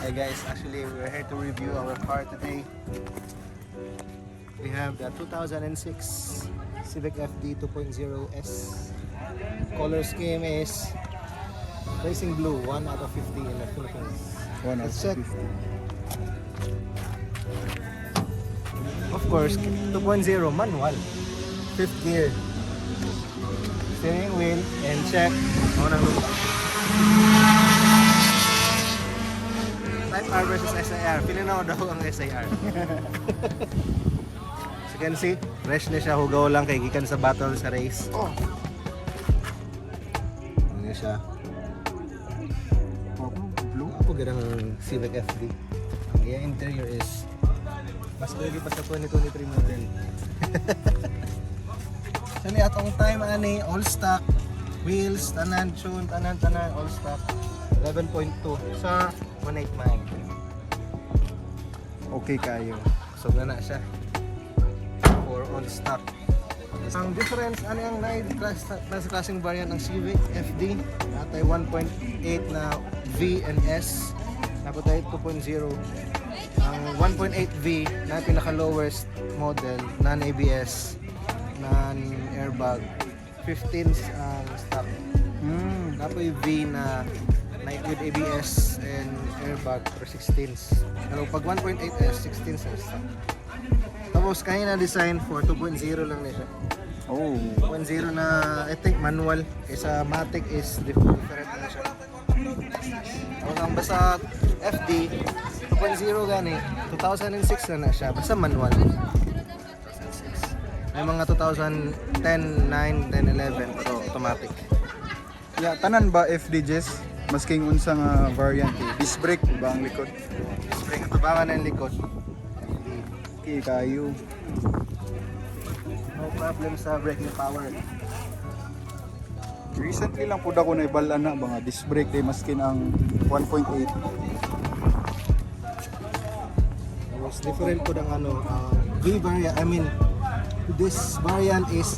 Hey guys, actually we're here to review our car today. We have the 2006 Civic FD 2.0S. Color scheme is Racing Blue, 1 out of 50 in the Philippines. 1 out Let's of check. 50. Of course, 2.0 manual, 5th gear, steering wheel, and check. Unang lupa. Type R versus SIR. Pili na daw ang SIR. As you can see, fresh na siya. Hugaw lang kay gikan sa battle sa race. Oh. Ano siya? Blue. Ako ganang Civic FD. Ang iya interior is mas pwede pa sa 2023 model. So ni atong time ani all stock wheels tanan tune tanan all stock 11.2 sa 189. Okay kayo. So na siya for all stock. Ang difference ano yung nasa klaseng variant ng Civic FD natay 1.8 na V and S napatay 2.0. Ang 1.8V na pinaka lowest model non-ABS non-airbag 15s ang stock. Tapos yung V na with ABS and airbag for 16s. Pero pag 1.8S 16s ang stock. Tapos kaya na design for 2.0 lang na siya. Oh. 2.0 na I think manual kaysa Matic is different na siya. Tapos ang basta FD 2.0 gani 2006 na siya basta manual. 2006. May mga 2010, 9, 10, 11 pero automatic. Yeah, tanan ba FDJs? Masking unsang variant eh. Disc brake ba ang likod? Spring tabangan ng likod. Okay kayo. No problem sa braking power. Recently lang pud ako naibalan na mga disc brake day maskin ang 1.8. Mas different po ng ano V variant. I mean this variant is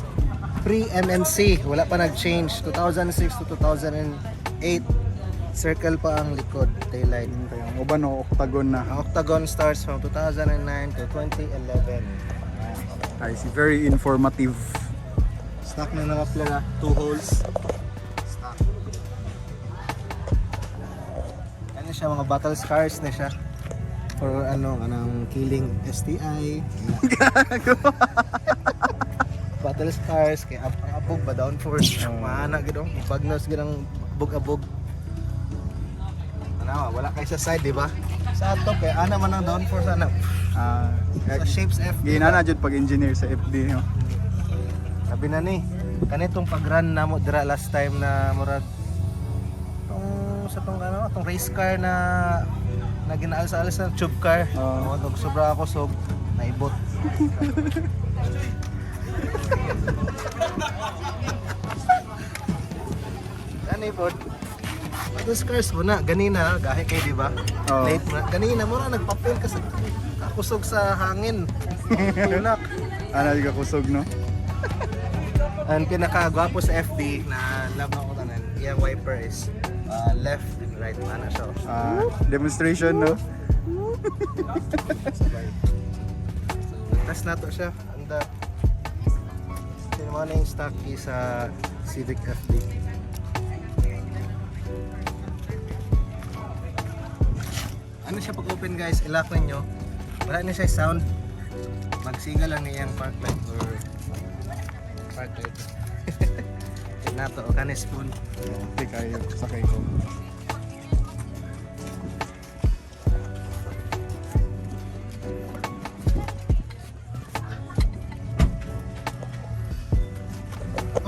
pre-MMC. Wala pa nag-change. 2006 to 2008. Circle pa ang likod, taillight. Kaya uban no octagon na. Ang octagon starts from 2009 to 2011. I see, very informative. Stock na nakapila, 2 holes. Stock. Ano siya, mga battle scars na siya. For anong killing STI. Battle scars, kay abog ba downforce. Maana gano'n, bagnos gano'ng abog-abog. Ano, wala kayo sa side, di ba? Sa top, kaya ana man ang downforce, ano. Sa shapes FD. Gina na jud pag engineer sa FD no. Sabi na ni, kanitong pag-run na mo dira last time na murag itong race car na ginaalis-alis ng tube car. Sobra ako so naibot. Ano po? Those cars mo na ganina gahi kay di ba? Late na ganina mo na nagpapel ka sa kusog sa hangin. Tunak. Ana di ka kusog no. Ang pinakagwapo sa FD na love ako tanan, yung wiper is left and right mana siya. Demonstration no. Sabay. So, test na to siya. Anda. Sino mo na yung stock sa Civic FD. Ano siya pag open guys, ilak nyo. Wala na siya sound. Magsiga lang niya yung park light or park light. Tignan to, o kanis spoon. Okay kayo, sakay ko.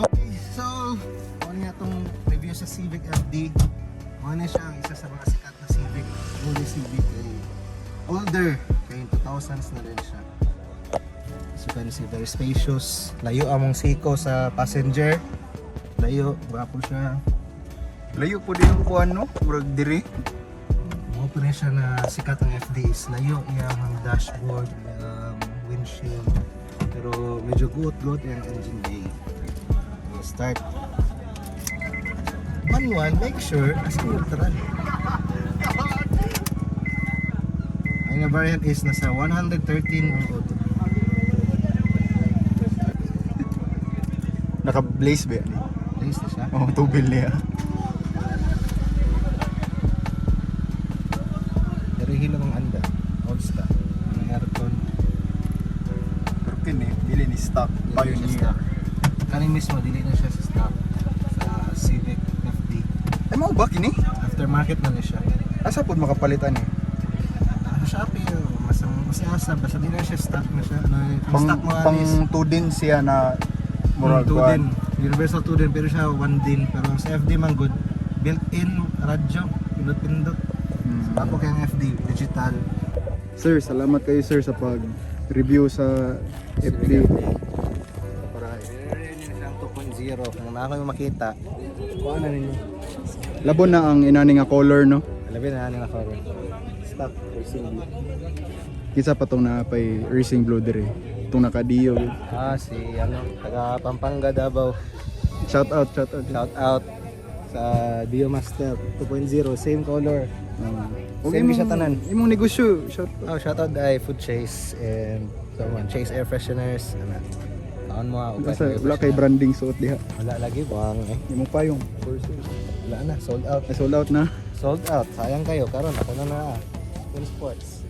Okay, so ano nga itong review sa Civic FD. Ano siya ang isa sa mga sikat na Civic. Only Civic ay older. Kaya 2000s na rin siya. As you can see, very spacious. Layo among siko sa passenger. Layo, gwapo siya. Layo po din ko ano, murag diri. Mga po rin siya na sikat ang FD is layo yung dashboard, yung windshield. Pero medyo good yung engine bay. Start. manual, make sure nasa neutral. Ang nga variant is nasa 113 ang auto. Naka-blaze ba yan? Nice na siya. Oh, tubil niya. Pero hilong ang anda. All star. May aircon. Pero kini, dili ni stock. Pioneer. Kaning mismo, dili na siya sa stock. Sa Civic FD. Ay, mo ba kini? Aftermarket na siya. Asa po makapalitan eh? Ano siya api, masaya basta di na siya stock na siya. Ano, ang Pang, stock mo pang is 2 din siya na murag 2 din. kuan. Universal 2 din, pero siya 1 din. Pero sa FD man good. Built-in radyo, pindot-pindot. Tapo kayang FD, digital. Sir, salamat kayo sir sa pag-review sa FD. Para siyang 2.0. Kung na ako yung makita, kuha na ninyo. Labo na ang inani nga color no. Alabi na nanin ako rin. Stock, racing blue. Kisa pa tong napay racing blue dire. Itong nakadiyo. Si taga Pampanga Davao. Shout out, shout out. Shout out sa Dio Master 2.0, same color. Okay, Same siya tanan. Imong negosyo, shout out. Shout out ay Food Chase and someone Chase Air Fresheners. Taon mo ako. Wala kay branding suot diha. Wala lagi, buwang Imong payong. wala na, sold out. Ay, sold out na. Sold out, sayang kayo, karon ako na Full Sports.